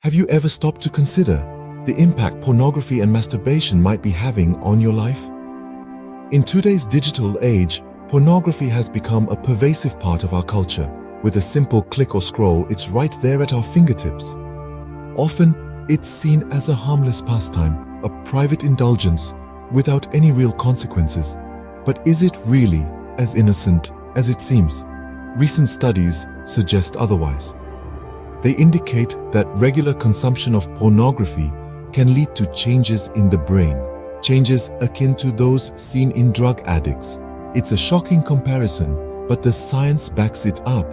Have you ever stopped to consider the impact pornography and masturbation might be having on your life? In today's digital age, pornography has become a pervasive part of our culture. With a simple click or scroll, it's right there at our fingertips. Often, it's seen as a harmless pastime, a private indulgence without any real consequences. But is it really as innocent as it seems? Recent studies suggest otherwise. They indicate that regular consumption of pornography can lead to changes in the brain, changes akin to those seen in drug addicts. It's a shocking comparison, but the science backs it up.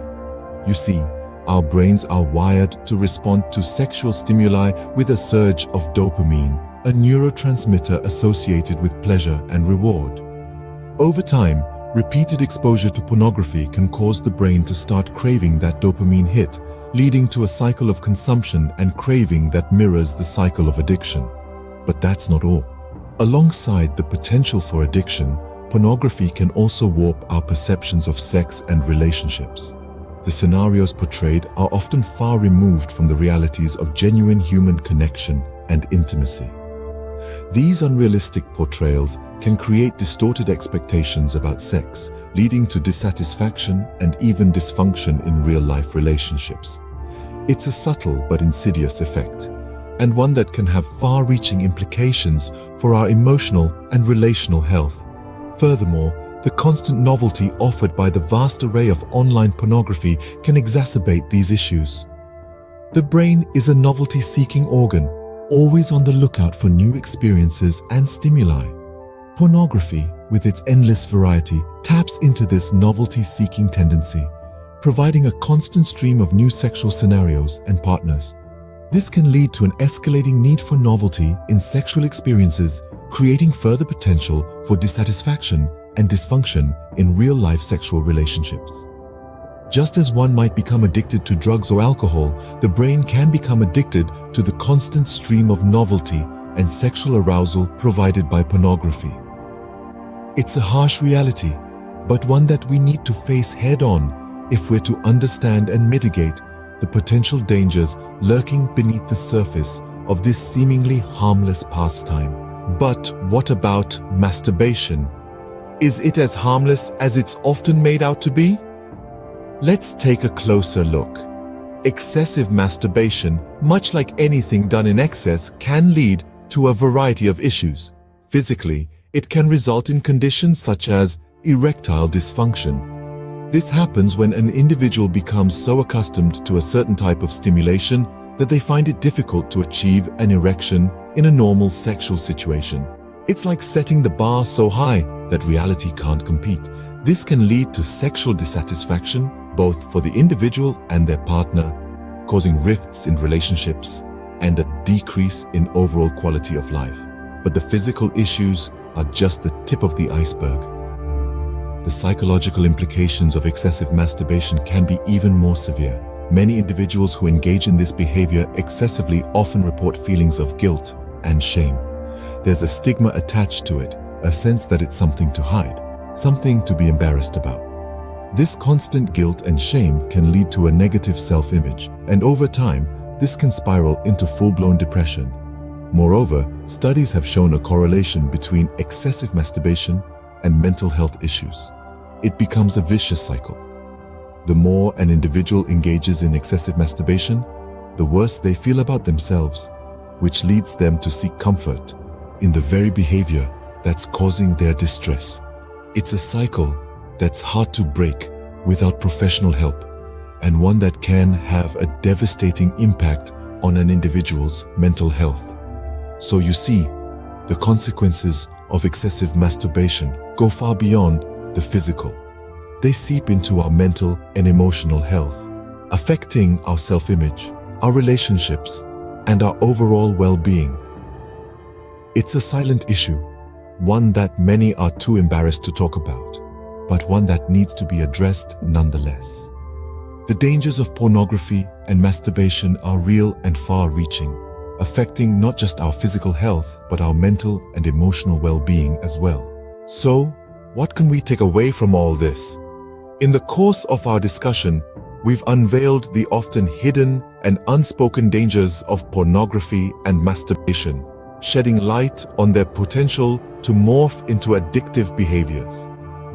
You see, our brains are wired to respond to sexual stimuli with a surge of dopamine, a neurotransmitter associated with pleasure and reward. Over time, repeated exposure to pornography can cause the brain to start craving that dopamine hit, leading to a cycle of consumption and craving that mirrors the cycle of addiction. But that's not all. Alongside the potential for addiction, pornography can also warp our perceptions of sex and relationships. The scenarios portrayed are often far removed from the realities of genuine human connection and intimacy. These unrealistic portrayals can create distorted expectations about sex, leading to dissatisfaction and even dysfunction in real-life relationships. It's a subtle but insidious effect, and one that can have far-reaching implications for our emotional and relational health. Furthermore, the constant novelty offered by the vast array of online pornography can exacerbate these issues. The brain is a novelty-seeking organ, always on the lookout for new experiences and stimuli. Pornography, with its endless variety, taps into this novelty-seeking tendency, providing a constant stream of new sexual scenarios and partners. This can lead to an escalating need for novelty in sexual experiences, creating further potential for dissatisfaction and dysfunction in real-life sexual relationships. Just as one might become addicted to drugs or alcohol, the brain can become addicted to the constant stream of novelty and sexual arousal provided by pornography. It's a harsh reality, but one that we need to face head-on if we're to understand and mitigate the potential dangers lurking beneath the surface of this seemingly harmless pastime. But what about masturbation? Is it as harmless as it's often made out to be? Let's take a closer look. Excessive masturbation, much like anything done in excess, can lead to a variety of issues. Physically, it can result in conditions such as erectile dysfunction. This happens when an individual becomes so accustomed to a certain type of stimulation that they find it difficult to achieve an erection in a normal sexual situation. It's like setting the bar so high that reality can't compete. This can lead to sexual dissatisfaction, both for the individual and their partner, causing rifts in relationships and a decrease in overall quality of life. But the physical issues are just the tip of the iceberg. The psychological implications of excessive masturbation can be even more severe. Many individuals who engage in this behavior excessively often report feelings of guilt and shame. There's a stigma attached to it, a sense that it's something to hide, something to be embarrassed about. This constant guilt and shame can lead to a negative self-image, and over time, this can spiral into full-blown depression. Moreover, studies have shown a correlation between excessive masturbation and mental health issues. It becomes a vicious cycle. The more an individual engages in excessive masturbation, the worse they feel about themselves, which leads them to seek comfort in the very behavior that's causing their distress. It's a cycle that's hard to break without professional help, and one that can have a devastating impact on an individual's mental health. So you see, the consequences of excessive masturbation go far beyond the physical. They seep into our mental and emotional health, affecting our self-image, our relationships, and our overall well-being. It's a silent issue, one that many are too embarrassed to talk about, but one that needs to be addressed nonetheless. The dangers of pornography and masturbation are real and far-reaching, affecting not just our physical health, but our mental and emotional well-being as well. So, what can we take away from all this? In the course of our discussion, we've unveiled the often hidden and unspoken dangers of pornography and masturbation, shedding light on their potential to morph into addictive behaviors.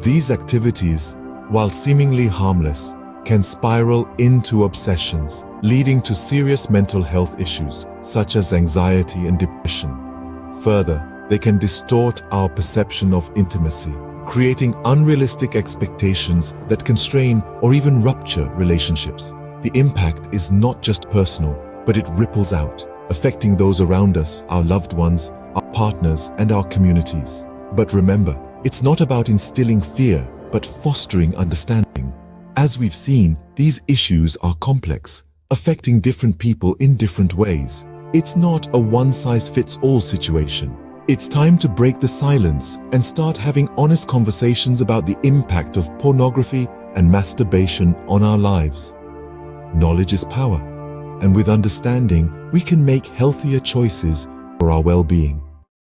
These activities, while seemingly harmless, can spiral into obsessions, leading to serious mental health issues such as anxiety and depression. Further, they can distort our perception of intimacy, creating unrealistic expectations that can strain or even rupture relationships. The impact is not just personal, but it ripples out, affecting those around us, our loved ones, our partners, and our communities. But remember, it's not about instilling fear, but fostering understanding. As we've seen, these issues are complex, affecting different people in different ways. It's not a one-size-fits-all situation. It's time to break the silence and start having honest conversations about the impact of pornography and masturbation on our lives. Knowledge is power, and with understanding, we can make healthier choices for our well-being.